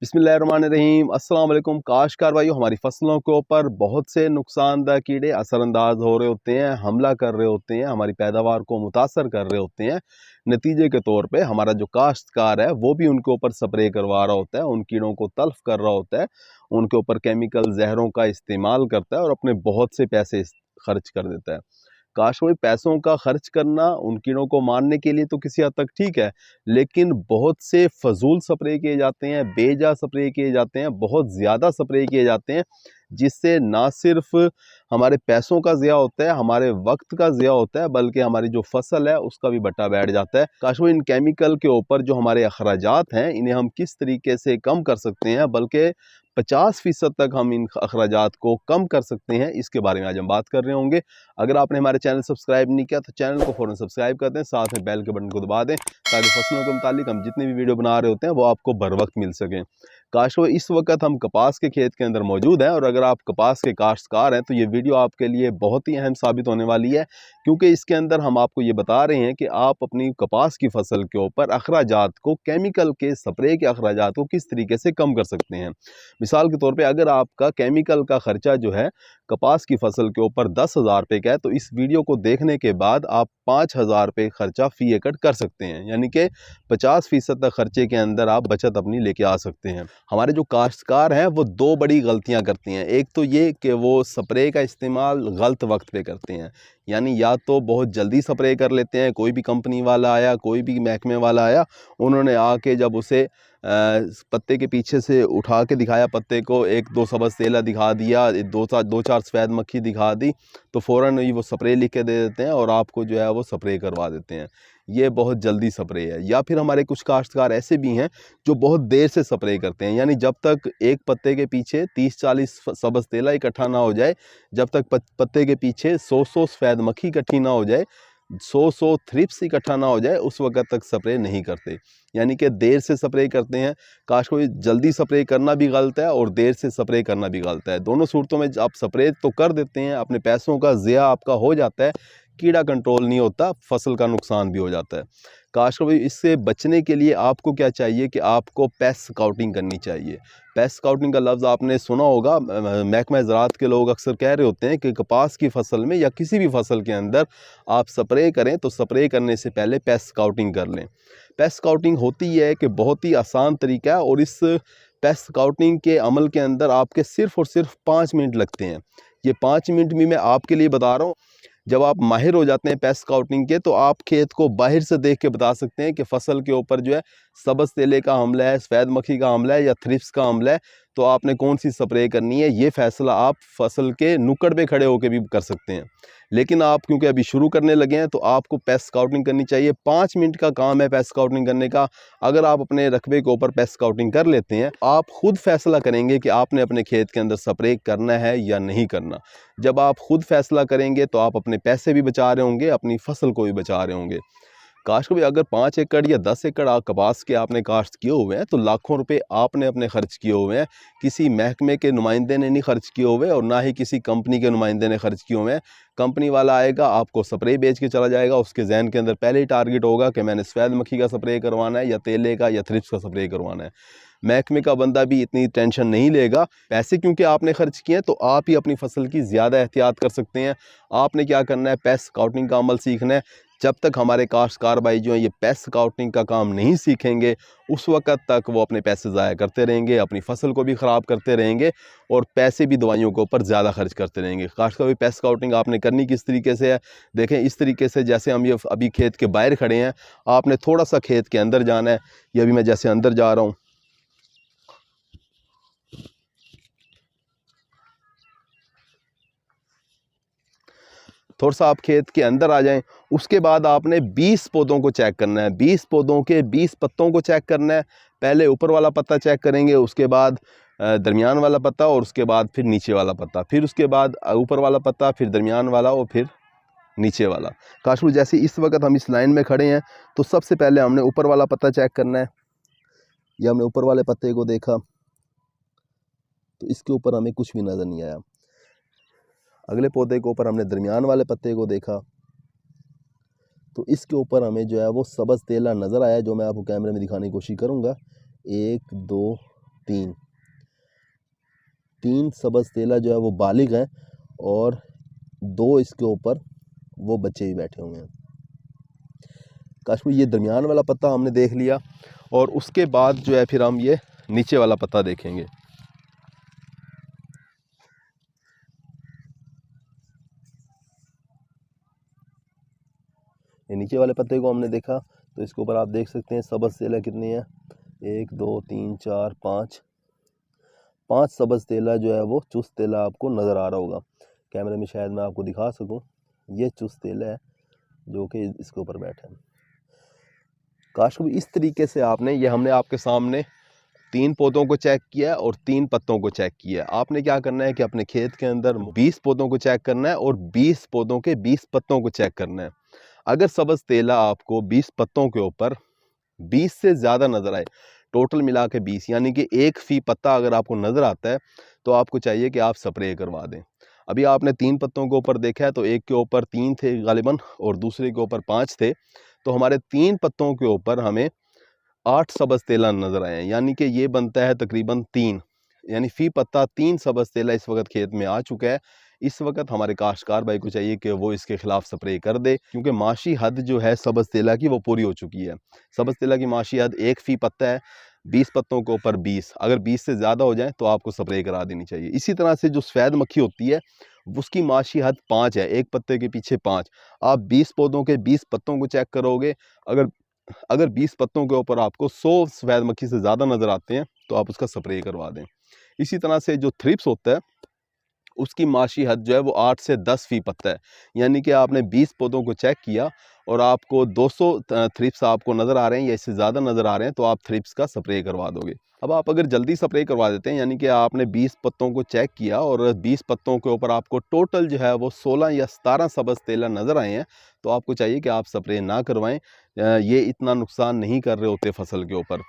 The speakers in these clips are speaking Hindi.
बिस्मिल्लाहिर्रहमानिर्रहीम। अस्सलाम वालेकुम काश्तकार भाइयों, हमारी फसलों के ऊपर बहुत से नुकसानदा कीड़े असरअंदाज हो रहे होते हैं, हमला कर रहे होते हैं, हमारी पैदावार को मुतासर कर रहे होते हैं। नतीजे के तौर पे हमारा जो काश्तकार है वो भी उनके ऊपर स्प्रे करवा रहा होता है, उन कीड़ों को तल्फ कर रहा होता है, उनके ऊपर केमिकल जहरों का इस्तेमाल करता है और अपने बहुत से पैसे खर्च कर देता है। काश वही पैसों का खर्च करना उन कीड़ों को मारने के लिए तो किसी हद तक ठीक है, लेकिन बहुत से फजूल स्प्रे किए जाते हैं, बेजा स्प्रे किए जाते हैं, बहुत ज़्यादा स्प्रे किए जाते हैं, जिससे ना सिर्फ हमारे पैसों का ज़िया होता है, हमारे वक्त का ज़िया होता है, बल्कि हमारी जो फसल है उसका भी बट्टा बैठ जाता है। काश वो इन केमिकल के ऊपर जो हमारे अखराजात हैं इन्हें हम किस तरीके से कम कर सकते हैं, बल्कि 50% तक हम इन अखराजात को कम कर सकते हैं, इसके बारे में आज हम बात कर रहे होंगे। अगर आपने हमारे चैनल सब्सक्राइब नहीं किया तो चैनल को फ़ौरन सब्सक्राइब कर दें, साथ में बेल के बटन को दबा दें ताकि फसलों के मुतालिक हम जितनी भी वीडियो बना रहे होते हैं वो आपको बर वक्त मिल सकें। काशो इस वक्त हम कपास के खेत के अंदर मौजूद हैं और अगर आप कपास के काश्तकार हैं तो ये वीडियो आपके लिए बहुत ही अहम साबित होने वाली है, क्योंकि इसके अंदर हम आपको ये बता रहे हैं कि आप अपनी कपास की फसल के ऊपर अखराजात को, केमिकल के स्प्रे के अखराजात को किस तरीके से कम कर सकते हैं। मिसाल के तौर पे अगर आपका केमिकल का खर्चा जो है कपास की फसल के ऊपर 10,000 रुपये का है तो इस वीडियो को देखने के बाद आप 5,000 रुपये खर्चा फी एकड़ कर सकते हैं, यानी कि 50% तक खर्चे के अंदर आप बचत अपनी लेके आ सकते हैं। हमारे जो काश्तकार हैं वो दो बड़ी गलतियां करती हैं। एक तो ये कि वो स्प्रे का इस्तेमाल गलत वक्त पे करते हैं, यानी या तो बहुत जल्दी स्प्रे कर लेते हैं, कोई भी कंपनी वाला आया, कोई भी महकमे वाला आया, उन्होंने आके जब उसे पत्ते के पीछे से उठा के दिखाया, पत्ते को एक दो सबज तेला दिखा दिया, दो चार सफ़ेद मक्खी दिखा दी, तो फ़ौरन ही वो स्प्रे लिख के दे देते हैं और आपको जो है वो स्प्रे करवा देते हैं। ये बहुत जल्दी स्प्रे है। या फिर हमारे कुछ काश्तकार ऐसे भी हैं जो बहुत देर से स्प्रे करते हैं, यानी जब तक एक पत्ते के पीछे 30-40 सबज तेला इकट्ठा ना हो जाए, जब तक पत्ते के पीछे 100 सफ़ेद मक्खी इकट्ठी ना हो जाए, 100 थ्रिप्स इकट्ठा ना हो जाए, उस वक्त तक स्प्रे नहीं करते, यानी कि देर से स्प्रे करते हैं। काश कोई जल्दी स्प्रे करना भी गलत है और देर से स्प्रे करना भी गलत है। दोनों सूरतों में आप स्प्रे तो कर देते हैं, अपने पैसों का ज़िया आपका हो जाता है, कीड़ा कंट्रोल नहीं होता, फसल का नुकसान भी हो जाता है। काश को इससे बचने के लिए आपको क्या चाहिए कि आपको पेस्ट स्काउटिंग करनी चाहिए। पेस्ट स्काउटिंग का लफ्ज़ आपने सुना होगा, महकमा ज़राअत के लोग अक्सर कह रहे होते हैं कि कपास की फसल में या किसी भी फसल के अंदर आप स्प्रे करें तो स्प्रे करने से पहले पेस्ट स्काउटिंग कर लें। पेस्ट स्काउटिंग होती है कि बहुत ही आसान तरीका है और इस पेस्ट स्काउटिंग के अमल के अंदर आपके सिर्फ़ और सिर्फ 5 मिनट लगते हैं। ये 5 मिनट भी मैं आपके लिए बता रहा हूँ। जब आप माहिर हो जाते हैं पेस्ट स्काउटिंग के तो आप खेत को बाहर से देख के बता सकते हैं कि फसल के ऊपर जो है सबज तेले का हमला है, सफ़ेद मक्खी का हमला है या थ्रिप्स का हमला है, तो आपने कौन सी स्प्रे करनी है, ये फैसला आप फसल के नुक्कड़ पे खड़े होकर भी कर सकते हैं। लेकिन आप क्योंकि अभी शुरू करने लगे हैं तो आपको पेस्ट स्काउटिंग करनी चाहिए। 5 मिनट का काम है पेस्ट स्काउटिंग करने का। अगर आप अपने रकबे के ऊपर पेस्ट स्काउटिंग कर लेते हैं, आप खुद फैसला करेंगे कि आपने अपने खेत के अंदर स्प्रे करना है या नहीं करना। जब आप खुद फैसला करेंगे तो आप अपने पैसे भी बचा रहे होंगे, अपनी फसल को भी बचा रहे होंगे। काश को भी अगर 5 एकड़ या 10 एकड़ कपास के आपने काश्त किए हुए हैं तो लाखों रुपए आपने अपने खर्च किए हुए हैं, किसी महकमे के नुमाइंदे ने नहीं खर्च किए हुए और ना ही किसी कंपनी के नुमाइंदे ने खर्च किए हुए हैं। कंपनी वाला आएगा, आपको स्प्रे बेच के चला जाएगा, उसके जहन के अंदर पहले ही टारगेट होगा कि मैंने सफ़ेद मक्खी का स्प्रे करवाना है या तेले का या थ्रिप्स का स्प्रे करवाना है। महकमे का बंदा भी इतनी टेंशन नहीं लेगा। पैसे क्योंकि आपने खर्च किए हैं तो आप ही अपनी फसल की ज़्यादा एहतियात कर सकते हैं। आपने क्या करना है, पेस्ट स्काउटिंग का अमल सीखना है। जब तक हमारे काश्तकार भाई जो हैं ये पेस्ट स्काउटिंग का काम नहीं सीखेंगे, उस वक़्त तक वो अपने पैसे ज़ाया करते रहेंगे, अपनी फसल को भी ख़राब करते रहेंगे और पैसे भी दवाइयों के ऊपर ज़्यादा खर्च करते रहेंगे। काश्तकार भाई पेस्ट स्काउटिंग आपने करनी किस तरीके से है, देखें इस तरीके से जैसे हम ये अभी खेत के बाहर खड़े हैं, आपने थोड़ा सा खेत के अंदर जाना है। ये अभी मैं जैसे अंदर जा रहा हूँ, थोड़ा सा आप खेत के अंदर आ जाएं। उसके बाद आपने 20 पौधों को चेक करना है, 20 पौधों के 20 पत्तों को चेक करना है। पहले ऊपर वाला पत्ता चेक करेंगे, उसके बाद दरमियान वाला पत्ता और उसके बाद फिर नीचे वाला पत्ता, फिर उसके बाद ऊपर वाला पत्ता, फिर दरमियान वाला और फिर नीचे वाला। काशू जैसे इस वक्त हम इस लाइन में खड़े हैं तो सबसे पहले हमने ऊपर वाला पत्ता चेक करना है। यह हमने ऊपर वाले पत्ते को देखा तो इसके ऊपर हमें कुछ भी नज़र नहीं आया। अगले पौधे के ऊपर हमने दरमियान वाले पत्ते को देखा तो इसके ऊपर हमें जो है वो सबज तेला नज़र आया, जो मैं आपको कैमरे में दिखाने की कोशिश करूँगा। 1 2 तीन सब्ज़ तेला जो है वो बालिग हैं और 2 इसके ऊपर वो बच्चे भी बैठे हुए हैं। काश ये दरमियान वाला पत्ता हमने देख लिया और उसके बाद जो है फिर हम ये नीचे वाला पत्ता देखेंगे। ये नीचे वाले पत्ते को हमने देखा तो इसके ऊपर आप देख सकते हैं सब्ज़ तेला कितनी है, 1 2 3 4 5 सब्ज़ तेला जो है वो चुस्त तेला आपको नज़र आ रहा होगा। कैमरे में शायद मैं आपको दिखा सकूं, ये चुस्त तेला है जो कि इसके ऊपर बैठा है। काश को इस तरीके से आपने, ये हमने आपके सामने 3 पौधों को चेक किया है और 3 पत्तों को चेक किया है। आपने क्या करना है कि अपने खेत के अंदर 20 पौधों को चेक करना है और 20 पौधों के 20 पत्तों को चेक करना है। अगर सब्ज़ तेला आपको 20 पत्तों के ऊपर 20 से ज़्यादा नज़र आए, टोटल मिला के 20 यानी कि 1 फी पत्ता अगर आपको नज़र आता है तो आपको चाहिए कि आप स्प्रे करवा दें। अभी आपने 3 पत्तों के ऊपर देखा है तो एक के ऊपर 3 थे गालिबन और दूसरे के ऊपर 5 थे, तो हमारे 3 पत्तों के ऊपर हमें 8 सब्ज़ तेला नज़र आए हैं, यानी कि ये बनता है तकरीबन 3, यानी फ़ी पत्ता 3 सब्ज़ तेला इस वक्त खेत में आ चुका है। इस वक्त हमारे काश्तकार भाई को चाहिए कि वो इसके ख़िलाफ़ स्प्रे कर दे, क्योंकि माशी हद जो है सब्ज़ तेला की वो पूरी हो चुकी है। सब्ज़ तेला की माशी हद 1 फ़ी पत्ता है, 20 पत्तों के ऊपर 20, अगर 20 से ज़्यादा हो जाए तो आपको स्प्रे करा देनी चाहिए। इसी तरह से जो सफ़ेद मक्खी होती है उसकी माशी हद 5 है, एक पत्ते के पीछे 5। आप 20 पौधों के 20 पत्तों को चेक करोगे, अगर 20 पत्तों के ऊपर आपको 100 सफ़ेद मक्खी से ज़्यादा नज़र आते हैं तो आप उसका स्प्रे करवा दें। इसी तरह से जो थ्रिप्स होता है उसकी माशी हद जो है वो 8 से 10 फ़ी पत्ता है, यानी कि आपने 20 पौधों को चेक किया और आपको 200 थ्रिप्स आपको नज़र आ रहे हैं या इससे ज़्यादा नज़र आ रहे हैं तो आप थ्रिप्स का स्प्रे करवा दोगे। अब आप अगर जल्दी स्प्रे करवा देते हैं, यानी कि आपने 20 पत्तों को चेक किया और 20 पत्तों के ऊपर आपको टोटल जो है वो 16 या 17 सब्ज़ तेला नज़र आए हैं, तो आपको चाहिए कि आप स्प्रे ना करवाएं। ये इतना नुकसान नहीं कर रहे होते फसल के ऊपर।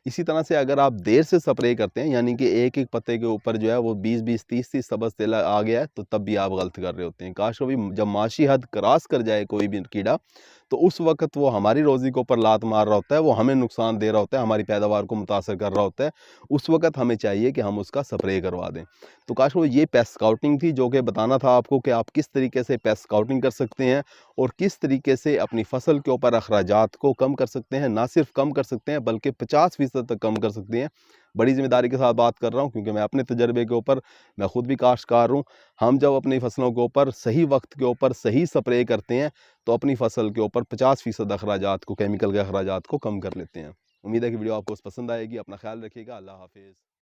इसी तरह से अगर आप देर से स्प्रे करते हैं, यानी कि एक एक पत्ते के ऊपर जो है वो 20-20 30-30 सब्ज़ तेला आ गया है, तो तब भी आप गलत कर रहे होते हैं। काश कभी जब माशी हद क्रॉस कर जाए कोई भी कीड़ा, तो उस वक्त वो हमारी रोज़ी के ऊपर लात मार रहा होता है, वो हमें नुकसान दे रहा होता है, हमारी पैदावार को मुतासर कर रहा होता है। उस वक्त हमें चाहिए कि हम उसका स्प्रे करवा दें। तो काश वो ये पेस्ट स्काउटिंग थी जो कि बताना था आपको कि आप किस तरीके से पेस्ट स्काउटिंग कर सकते हैं और किस तरीके से अपनी फसल के ऊपर अखराजात को कम कर सकते हैं। ना सिर्फ कम कर सकते हैं बल्कि 50% तक कम कर सकते हैं। बड़ी ज़िम्मेदारी के साथ बात कर रहा हूँ क्योंकि मैं अपने तजर्बे के ऊपर, मैं खुद भी काश्तकार हूँ। हम जब अपनी फसलों के ऊपर सही वक्त के ऊपर सही स्प्रे करते हैं तो अपनी फसल के ऊपर 50% अखराजात को, केमिकल के अखराजात को कम कर लेते हैं। उम्मीद है कि वीडियो आपको पसंद आएगी। अपना ख्याल रखिएगा। अल्लाह हाफिज़।